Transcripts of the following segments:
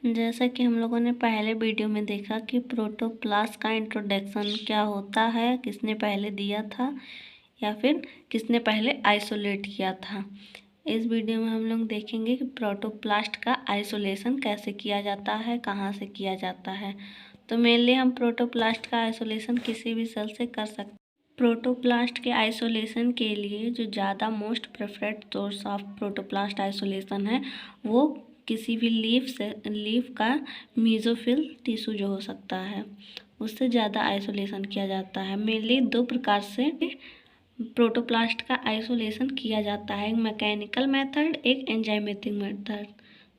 जैसा कि हम लोगों ने पहले वीडियो में देखा कि प्रोटोप्लास्ट का इंट्रोडक्शन क्या होता है, किसने पहले दिया था या फिर किसने पहले आइसोलेट किया था। इस वीडियो में हम लोग देखेंगे कि प्रोटोप्लास्ट का आइसोलेशन कैसे किया जाता है, कहाँ से किया जाता है। तो मेनली हम प्रोटोप्लास्ट का आइसोलेशन किसी भी सेल से कर सकते हैं। प्रोटोप्लास्ट के आइसोलेशन के लिए जो ज़्यादा most preferred source of protoplast isolation है वो किसी भी लीफ का मीजोफिल टिश्यू जो हो सकता है उससे ज़्यादा आइसोलेशन किया जाता है। मेनली दो प्रकार से प्रोटोप्लास्ट का आइसोलेशन किया जाता है, एक मैकेनिकल मेथड, एक एंजाइमेटिक मेथड।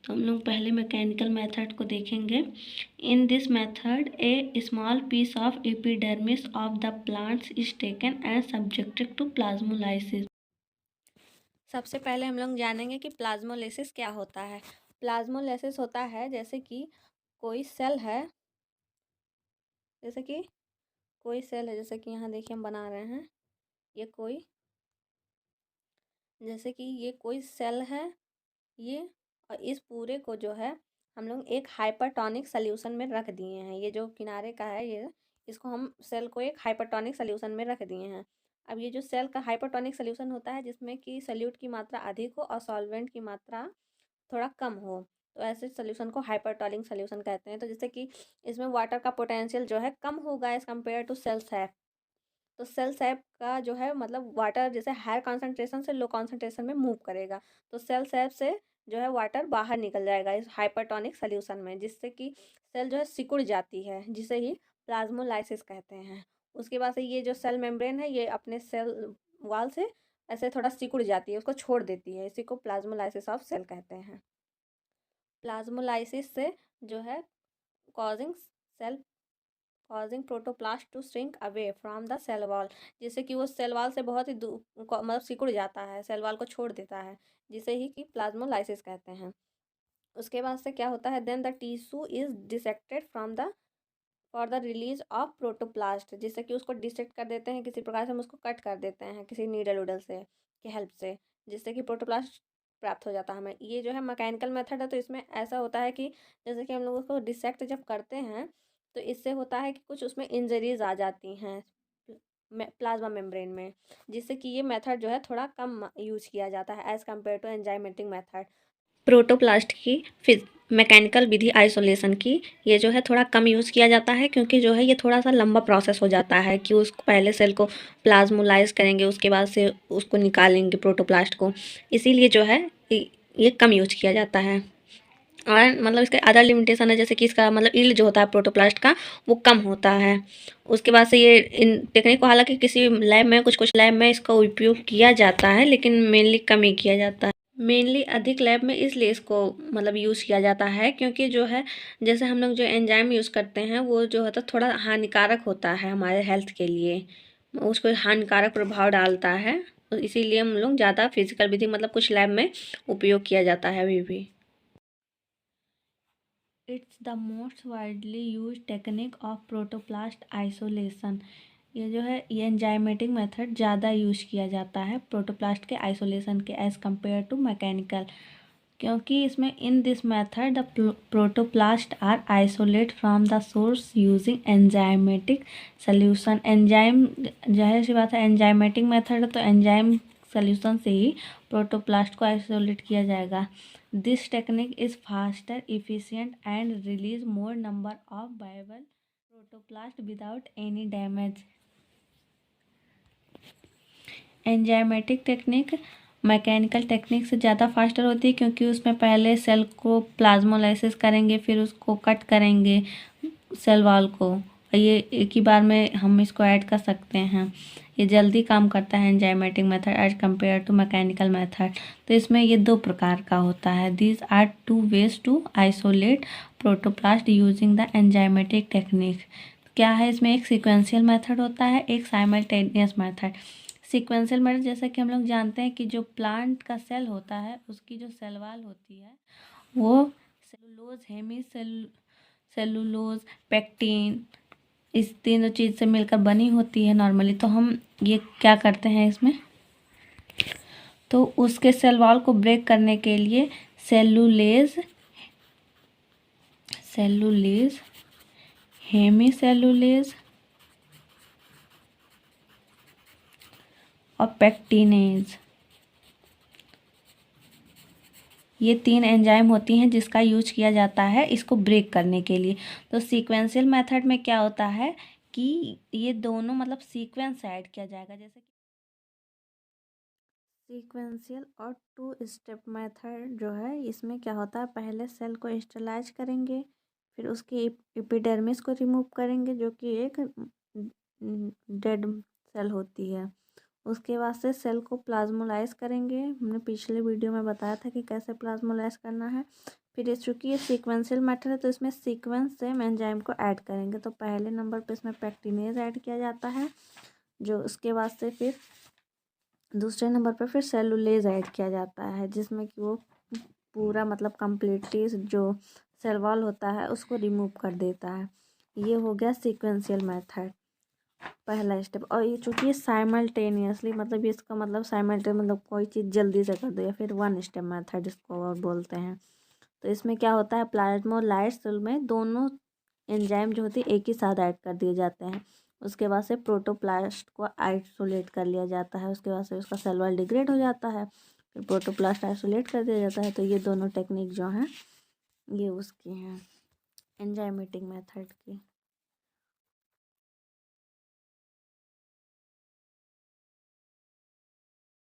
तो हम लोग पहले मैकेनिकल मेथड को देखेंगे। In this method a small piece of epidermis of the plants is taken and subjected to plasmolysis. सबसे पहले हम लोग जानेंगे कि प्लाज्मोलाइसिस क्या होता है। प्लाज्मोलाइसिस होता है जैसे कि कोई सेल है, जैसे कि यहाँ देखिए हम बना रहे हैं, जैसे कि ये कोई सेल है ये, और इस पूरे को जो है हम लोग एक हाइपरटोनिक सॉल्यूशन में रख दिए हैं। ये जो किनारे का है ये, इसको हम सेल को एक हाइपरटोनिक सॉल्यूशन में रख दिए हैं। अब ये जो सेल का हाइपरटोनिक सॉल्यूशन होता है जिसमें कि सॉल्यूट की मात्रा अधिक हो और सॉल्वेंट की मात्रा थोड़ा कम हो, तो ऐसे सॉल्यूशन को हाइपरटोनिक सॉल्यूशन कहते हैं। तो जैसे कि इसमें वाटर का पोटेंशियल जो है कम होगा as compare to cell sap. तो सेल सैप का जो है मतलब वाटर जैसे हायर कॉन्सेंट्रेशन से लो कॉन्सेंट्रेशन में मूव करेगा, तो सेल सैप से जो है वाटर बाहर निकल जाएगा इस हाइपरटोनिक सॉल्यूशन में, जिससे कि सेल जो है सिकुड़ जाती है, जिसे ही प्लाज्मोलाइसिस कहते हैं। उसके बाद से ये जो सेल मेम्ब्रेन है ये अपने सेल वॉल से ऐसे थोड़ा सिकुड़ जाती है, उसको छोड़ देती है, इसी को प्लाज्मोलाइसिस ऑफ सेल कहते हैं। प्लाज्मोलाइसिस से जो है causing cell causing protoplast to shrink away from the cell wall, जिससे कि वो सेल वॉल से बहुत ही मतलब सिकुड़ जाता है, सेल वॉल को छोड़ देता है, जिसे ही कि प्लाज्मोलाइसिस कहते हैं। उसके बाद से क्या होता है, then the tissue is dissected from the for the release of protoplast, जिससे कि उसको डिसेक्ट कर देते हैं, किसी प्रकार से हम उसको कट कर देते हैं किसी नीडल उडल से की हेल्प से, जिससे कि प्रोटोप्लास्ट प्राप्त हो जाता है हमें। ये जो है मैकेनिकल मेथड है, तो इसमें ऐसा होता है कि जैसे कि हम लोग उसको डिसेक्ट जब करते हैं तो इससे होता है कि कुछ उसमें इंजरीज आ जाती हैं प्लाज्मा मेम्ब्रेन में, जिससे कि ये मेथड जो है थोड़ा कम यूज किया जाता है as compare to enzymatic method. Protoplast की फिर मैकेनिकल विधि आइसोलेशन की ये जो है थोड़ा कम यूज़ किया जाता है, क्योंकि जो है ये थोड़ा सा लंबा प्रोसेस हो जाता है कि उसको पहले सेल को प्लाज्मोलाइज करेंगे, उसके बाद से उसको निकालेंगे प्रोटोप्लास्ट को, इसीलिए जो है ये कम यूज किया जाता है। और मतलब इसका अदर लिमिटेशन है, जैसे कि इसका मतलब ईल्ड जो होता है प्रोटोप्लास्ट का वो कम होता है। उसके बाद से ये इन टेक्निक को हालांकि किसी लैब में कुछ लैब में इसका उपयोग किया जाता है, लेकिन मेनली कम ही किया जाता है। मेनली अधिक लैब में इसलिए इसको मतलब यूज़ किया जाता है क्योंकि जो है जैसे हम लोग जो एंजाइम यूज़ करते हैं वो जो होता है थोड़ा हानिकारक होता है हमारे हेल्थ के लिए, उसको हानिकारक प्रभाव डालता है, तो इसीलिए हम लोग ज़्यादा फिजिकल विधि मतलब कुछ लैब में उपयोग किया जाता है अभी भी। It's the most widely use technique of protoplast isolation. ये जो है ये एंजाइमेटिक मेथड ज़्यादा यूज किया जाता है प्रोटोप्लास्ट के आइसोलेशन के एज़ कम्पेयर टू मैकेनिकल, क्योंकि इसमें in this method the protoplast are isolate from the source using enzymatic solution. Enzyme जाहिर सी बात है एंजाइमेटिक मेथड है तो एंजाइम सॉल्यूशन से ही प्रोटोप्लास्ट को आइसोलेट किया जाएगा। This technique is faster efficient and release more number of viable protoplast without any damage. Enzymatic technique mechanical technique से ज़्यादा फास्टर होती है, क्योंकि उसमें पहले सेल को प्लाज्मोलाइसिस करेंगे, फिर उसको कट करेंगे सेल वॉल को, ये एक ही बार में हम इसको ऐड कर सकते हैं। ये जल्दी काम करता है enzymatic method as compare to mechanical method. तो इसमें ये दो प्रकार का होता है। These are two ways to isolate protoplast using the enzymatic technique. क्या है इसमें, एक सीक्वेंशियल मेथड होता है, एक साइमल्टेनियस मेथड। सीक्वेंशियल मेथड जैसा कि हम लोग जानते हैं कि जो प्लांट का सेल होता है उसकी जो सेल वॉल होती है वो सेलुलोज, हेमी सेलुलोज, पेक्टिन, इस तीनों चीज़ से मिलकर बनी होती है नॉर्मली। तो हम ये क्या करते हैं इसमें, तो उसके सेल वॉल को ब्रेक करने के लिए सेलुलेज सेलुलेज, हेमीसेलुलेज और पेक्टिनेज, ये 3 एंजाइम होती हैं जिसका यूज किया जाता है इसको ब्रेक करने के लिए। तो सीक्वेंशियल मेथड में क्या होता है कि ये दोनों मतलब सीक्वेंस ऐड किया जाएगा, जैसे कि सीक्वेंशियल और 2 स्टेप मेथड जो है इसमें क्या होता है, पहले सेल को स्टरलाइज करेंगे, फिर उसकी एपिडर्मिस को रिमूव करेंगे जो कि एक डेड सेल होती है। उसके बाद से सेल को प्लाज्मोलाइज करेंगे, हमने पिछले वीडियो में बताया था कि कैसे प्लाज्मोलाइज करना है। फिर चूँकि ये सीक्वेंशियल मेथड है तो इसमें सीक्वेंस से एंजाइम को ऐड करेंगे। तो पहले नंबर पे इसमें पेक्टिनेज ऐड किया जाता है, जो उसके बाद से फिर दूसरे नंबर पर फिर सेलुलेज ऐड किया जाता है, जिसमें कि वो पूरा मतलब कम्प्लीटली जो सेल वॉल होता है उसको रिमूव कर देता है। ये हो गया सीक्वेंशियल मेथड, पहला स्टेप। और ये चूँकि ये साइमल्टेनियसली मतलब ये इसका मतलब साइमल्टेनियस मतलब कोई चीज़ जल्दी से कर दो, या फिर 1 स्टेप मेथड इसको और बोलते हैं। तो इसमें क्या होता है, प्लाज्मोलाइट्स में दोनों एंजाइम जो होती है एक ही साथ ऐड कर दिए जाते हैं। उसके बाद से प्रोटोप्लास्ट को आइसोलेट कर लिया जाता है, उसके बाद से उसका सेल वॉल डिग्रेड हो जाता है, फिर प्रोटोप्लास्ट आइसोलेट कर दिया जाता है। तो ये दोनों टेक्निक जो हैं ये उसकी हैं एंजाइमेटिक मेथड की।